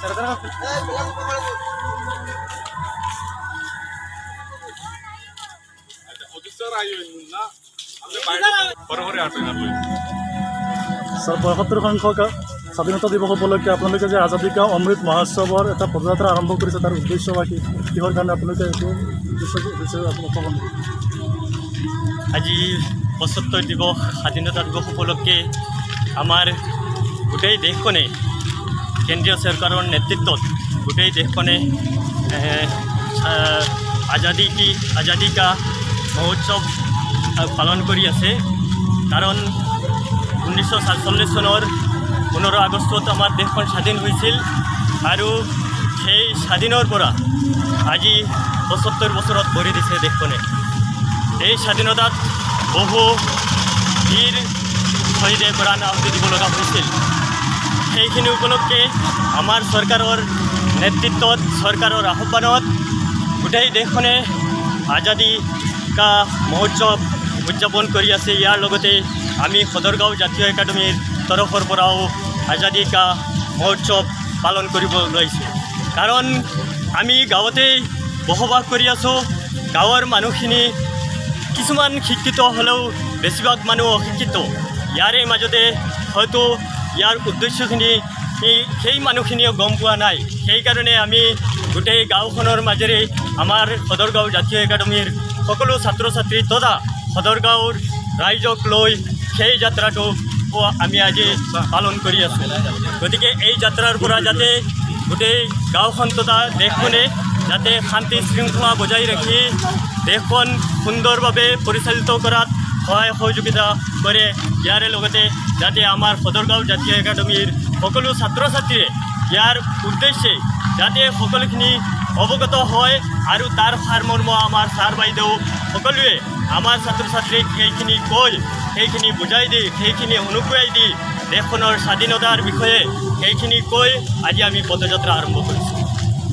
Sir ৭৫ সংখ্যক স্বাধীনতা দিবস উপলক্ষে আপোনালোকে যে আজাদী কা অমৃত মহোৎসৱৰ এটা পদযাত্ৰা আৰম্ভ কৰিছে তাৰ উদ্দেশ্য বা কিহৰ কাৰণে আপোনালোকে এইটো আজি ৭৫ দিৱস স্বাধীনতা দিৱস উপলক্ষে আমাৰ গোটেই দেশখনে কেন্দ্ৰীয় চৰকাৰৰ নেতৃত্বত গোটেই দেশখনে আজাদী কা মহোৎসৱ পালন কৰি আছে। কাৰণ 1947 চনৰ 15 আগষ্টত আমাৰ দেশখন স্বাধীন হৈছিল আৰু সেই স্বাধীনৰ পৰা আজি ৭৫ বছৰত ভৰি দিছে দেশখনে। এই স্বাধীনতাত বহু বীৰ শ্বহীদে প্ৰাণ আহুতি দিব লগা হৈছিল। সেইখিনি উপলক্ষে আমাৰ চৰকাৰৰ নেতৃত্বত চৰকাৰৰ আহ্বানত গোটেই দেশখনে আজাদী কা মহোৎসৱ উদযাপন কৰি আছে। ইয়াৰ লগতে আমি সদৰগাঁও জাতীয় একাডেমীৰ তৰফৰ পৰাও আজাদী কা মহোৎসৱ পালন কৰিব লৈছোঁ। কাৰণ আমি গাঁৱতেই বসবাস কৰি আছোঁ। গাঁৱৰ মানুহখিনি কিছুমান শিক্ষিত হ'লেও বেছিভাগ মানুহ অশিক্ষিত। ইয়াৰে মাজতে হয়তো ইয়াৰ উদ্দেশ্যখিনি সেই মানুহখিনিও গম পোৱা নাই। সেইকাৰণে আমি গোটেই গাঁওখনৰ মাজেৰে আমাৰ সদৰগাঁও জাতীয় একাডেমীৰ সকলো ছাত্ৰ ছাত্ৰী তথা সদৰগাঁৱৰ ৰাইজক লৈ সেই যাত্ৰাটো আমি আজি পালন কৰি আছোঁ। গতিকে এই যাত্ৰাৰ পৰা যাতে গোটেই গাঁওখন তথা দেশখনে যাতে শান্তি শৃংখলা বজাই ৰাখি দেশখন সুন্দৰভাৱে পৰিচালিত কৰাত সহায় সহযোগিতা কৰে। ইয়াৰে লগতে যাতে আমাৰ সদৰগাঁও জাতীয় একাডেমীৰ সকলো ছাত্ৰ ছাত্ৰীয়ে ইয়াৰ উদ্দেশ্যে যাতে সকলোখিনি অৱগত হয় আৰু তাৰ সাৰমৰ্ম আমাৰ ছাৰ বাইদেউ সকলোৱে আমাৰ ছাত্ৰ ছাত্ৰীক সেইখিনি কৈ সেইখিনি বুজাই দি সেইখিনি অনুপ্ৰাই দি দেশখনৰ স্বাধীনতাৰ বিষয়ে সেইখিনি কৈ আজি আমি পদযাত্ৰা আৰম্ভ কৰিছোঁ।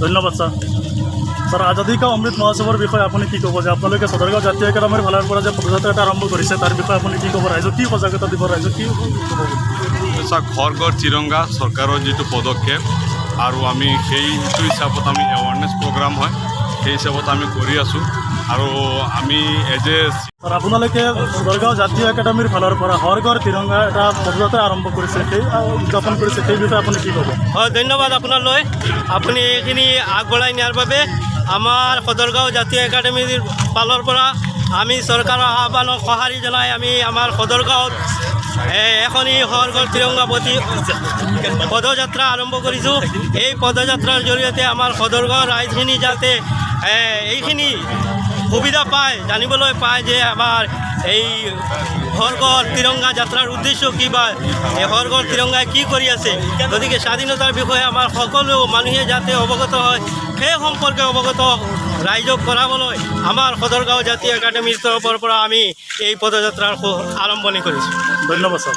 ধন্যবাদ ছাৰ। ছাৰ আজাদী কা অমৃত মহোৎসৱৰ বিষয়ে আপুনি কি ক'ব যে আপোনালোকে সদৰগাঁও জাতীয় একাডেমীৰ ফালৰ পৰা যে পদযাত্ৰা এটা আৰম্ভ কৰিছে তাৰ বিষয়ে আপুনি কি ক'ব, ৰাইজক কি সজাগতা দিব, ৰাইজক কি ক'ব? ছাৰ ঘৰ ঘৰ তিৰংগা চৰকাৰৰ যিটো পদক্ষেপ আৰু আমি সেইটো হিচাপত আমি এৱাৰনেছ প্ৰগ্ৰাম হয় সেই হিচাপত আমি কৰি আছোঁ। আৰু আমি ছাৰ আপোনালোকে সদৰগাঁও জাতীয় একাডেমীৰ ফালৰ পৰা হৰ ঘৰ তিৰংগা এটা পদযাত্ৰা আৰম্ভ কৰিছে, সেই উদযাপন কৰিছে, সেই বিষয়ে আপুনি কি ক'ব? হয়, ধন্যবাদ আপোনালৈ। আপুনি এইখিনি আগবঢ়াই নিয়াৰ বাবে আমাৰ সদৰগাঁও জাতীয় একাডেমীৰ ফালৰ পৰা আমি চৰকাৰৰ আহ্বানক সঁহাৰি জনাই আমি আমাৰ সদৰগাঁৱত এখনি হৰ ঘৰ তিৰংগা পদযাত্ৰা আৰম্ভ কৰিছোঁ। এই পদযাত্ৰাৰ জৰিয়তে আমাৰ সদৰগাঁৱৰ ৰাইজখিনি যাতে এইখিনি সুবিধা পায়, জানিবলৈ পায় যে আমাৰ এই হৰ ঘৰ তিৰংগা যাত্ৰাৰ উদ্দেশ্য কি বা এই হৰ ঘৰ তিৰংগাই কি কৰি আছে। গতিকে স্বাধীনতাৰ বিষয়ে আমাৰ সকলো মানুহে যাতে অৱগত হয় সেই সম্পৰ্কে অৱগত ৰাইজক কৰাবলৈ আমাৰ সদৰগাঁও জাতীয় একাডেমীৰ তৰফৰ পৰা আমি এই পদযাত্ৰাৰ আৰম্ভণি কৰিছোঁ। ধন্যবাদ ছাৰ।